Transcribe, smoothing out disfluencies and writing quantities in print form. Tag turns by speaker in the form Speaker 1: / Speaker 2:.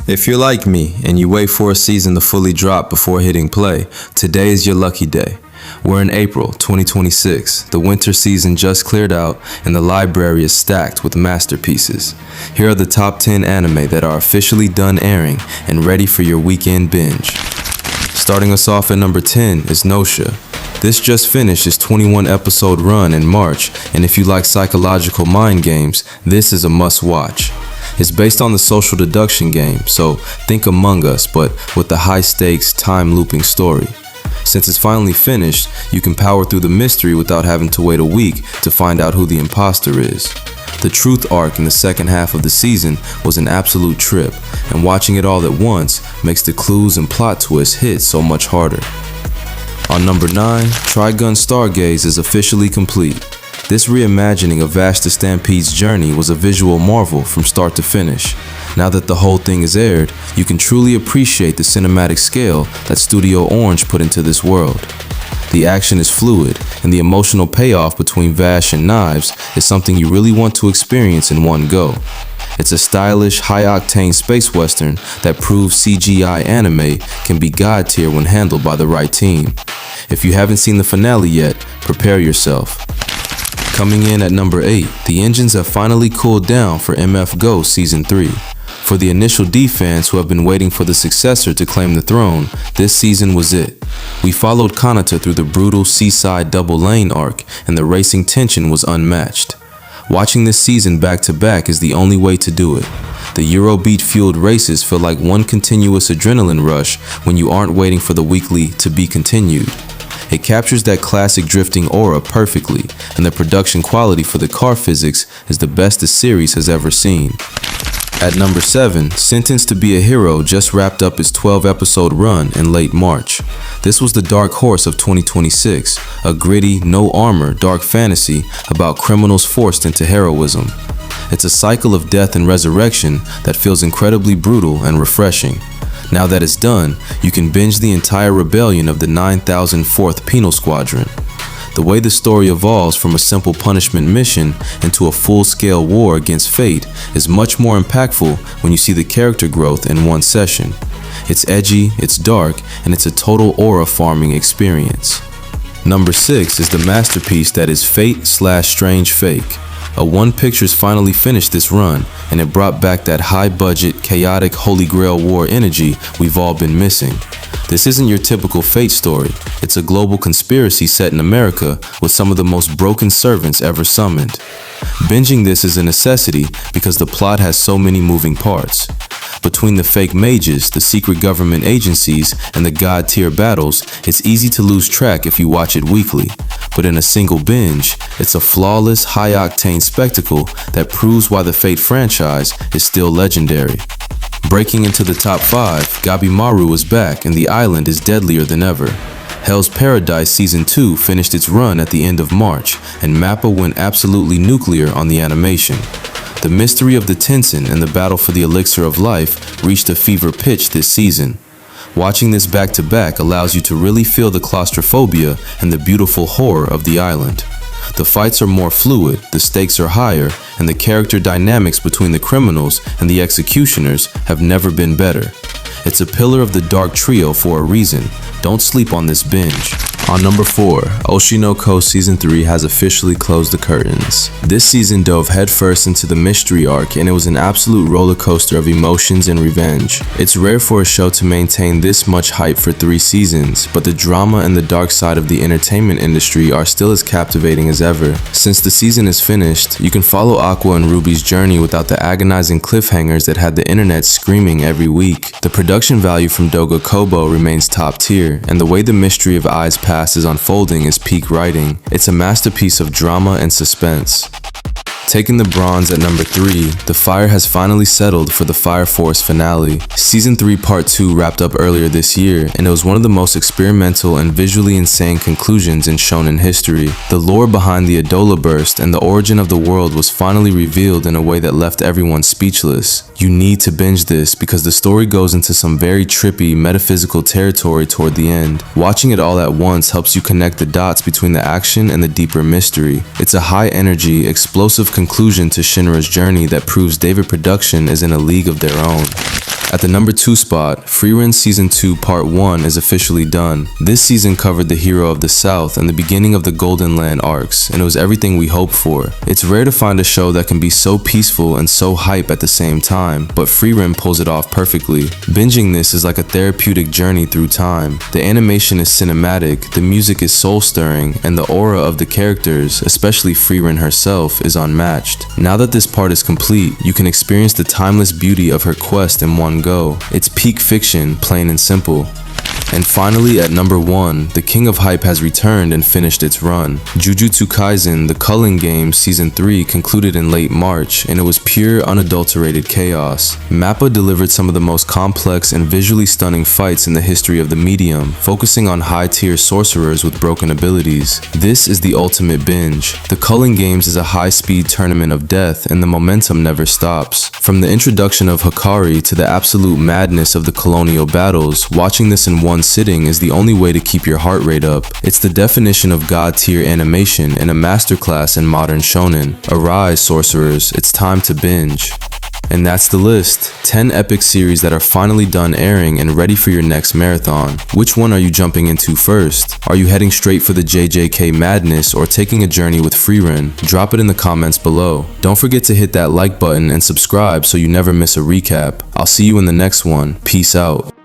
Speaker 1: If you're like me and you wait for a season to fully drop before hitting play, today is your lucky day. We're in April 2026, the winter season just cleared out, and the library is stacked with masterpieces. Here are the top 10 anime that are officially done airing and ready for your weekend binge. Starting us off at number 10 is Gnosia. This just finished its 21 episode run in March, and if you like psychological mind games, this is a must watch. It's based on the social deduction game, so think Among Us, but with the high stakes, time looping story. Since it's finally finished, you can power through the mystery without having to wait a week to find out who the imposter is. The truth arc in the second half of the season was an absolute trip, and watching it all at once makes the clues and plot twists hit so much harder. On number 9, Trigun Stargaze is officially complete. This reimagining of Vashta Stampede's journey was a visual marvel from start to finish. Now that the whole thing is aired, you can truly appreciate the cinematic scale that Studio Orange put into this world. The action is fluid, and the emotional payoff between Vash and Knives is something you really want to experience in one go. It's a stylish, high-octane space western that proves CGI anime can be god tier when handled by the right team. If you haven't seen the finale yet, prepare yourself. Coming in at number 8, the engines have finally cooled down for MF Go Season 3. For the initial D fans who have been waiting for the successor to claim the throne, this season was it. We followed Kanata through the brutal seaside double lane arc, and the racing tension was unmatched. Watching this season back to back is the only way to do it. The Eurobeat fueled races feel like one continuous adrenaline rush when you aren't waiting for the weekly to be continued. It captures that classic drifting aura perfectly, and the production quality for the car physics is the best the series has ever seen. At number 7, Sentenced to be a Hero just wrapped up its 12-episode run in late March. This was the dark horse of 2026, a gritty, no-armor dark fantasy about criminals forced into heroism. It's a cycle of death and resurrection that feels incredibly brutal and refreshing. Now that it's done, you can binge the entire rebellion of the 9004th Penal Squadron. The way the story evolves from a simple punishment mission into a full-scale war against fate is much more impactful when you see the character growth in one session. It's edgy, it's dark, and it's a total aura farming experience. Number 6 is the masterpiece that is Fate/Strange Fake. A One Pictures finally finished this run, and it brought back that high-budget, chaotic Holy Grail war energy we've all been missing. This isn't your typical Fate story. It's a global conspiracy set in America with some of the most broken servants ever summoned. Binging this is a necessity because the plot has so many moving parts. Between the fake mages, the secret government agencies, and the god-tier battles, it's easy to lose track if you watch it weekly. But in a single binge, it's a flawless, high-octane spectacle that proves why the Fate franchise is still legendary. Breaking into the top 5, Gabimaru is back and the island is deadlier than ever. Hell's Paradise Season 2 finished its run at the end of March, and Mappa went absolutely nuclear on the animation. The mystery of the Tensen and the battle for the elixir of life reached a fever pitch this season. Watching this back to back allows you to really feel the claustrophobia and the beautiful horror of the island. The fights are more fluid, the stakes are higher, and the character dynamics between the criminals and the executioners have never been better. It's a pillar of the dark trio for a reason. Don't sleep on this binge. On number 4, Oshi no Ko Season 3 has officially closed the curtains. This season dove headfirst into the mystery arc, and it was an absolute roller coaster of emotions and revenge. It's rare for a show to maintain this much hype for 3 seasons, but the drama and the dark side of the entertainment industry are still as captivating as ever. Since the season is finished, you can follow Aqua and Ruby's journey without the agonizing cliffhangers that had the internet screaming every week. The production value from Doga Kobo remains top tier, and the way the mystery of Ai's past is unfolding is peak writing. It's a masterpiece of drama and suspense. Taking the bronze at number 3, the fire has finally settled for the Fire Force finale. Season 3 Part 2 wrapped up earlier this year, and it was one of the most experimental and visually insane conclusions in shonen history. The lore behind the Adola Burst and the origin of the world was finally revealed in a way that left everyone speechless. You need to binge this because the story goes into some very trippy, metaphysical territory toward the end. Watching it all at once helps you connect the dots between the action and the deeper mystery. It's a high-energy, explosive conclusion to Shinra's journey that proves David Production is in a league of their own. At the number 2 spot, Frieren Season 2 Part 1 is officially done. This season covered the hero of the South and the beginning of the Golden Land arcs, and it was everything we hoped for. It's rare to find a show that can be so peaceful and so hype at the same time, but Frieren pulls it off perfectly. Binging this is like a therapeutic journey through time. The animation is cinematic, the music is soul-stirring, and the aura of the characters, especially Frieren herself, is unmatched. Now that this part is complete, you can experience the timeless beauty of her quest in one go. It's peak fiction, plain and simple. And finally, at number 1, the king of hype has returned and finished its run. Jujutsu Kaisen, the Culling game Season 3 concluded in late March, and it was pure, unadulterated chaos. Mappa delivered some of the most complex and visually stunning fights in the history of the medium, focusing on high-tier sorcerers with broken abilities. This is the ultimate binge. The Culling games is a high-speed tournament of death, and the momentum never stops. From the introduction of Hikari to the absolute madness of the colonial battles, watching this in one sitting is the only way to keep your heart rate up. It's the definition of god-tier animation and a masterclass in modern shonen. Arise, sorcerers, it's time to binge. And that's the list. 10 epic series that are finally done airing and ready for your next marathon. Which one are you jumping into first? Are you heading straight for the JJK madness or taking a journey with Frieren? Drop it in the comments below. Don't forget to hit that like button and subscribe so you never miss a recap. I'll see you in the next one. Peace out.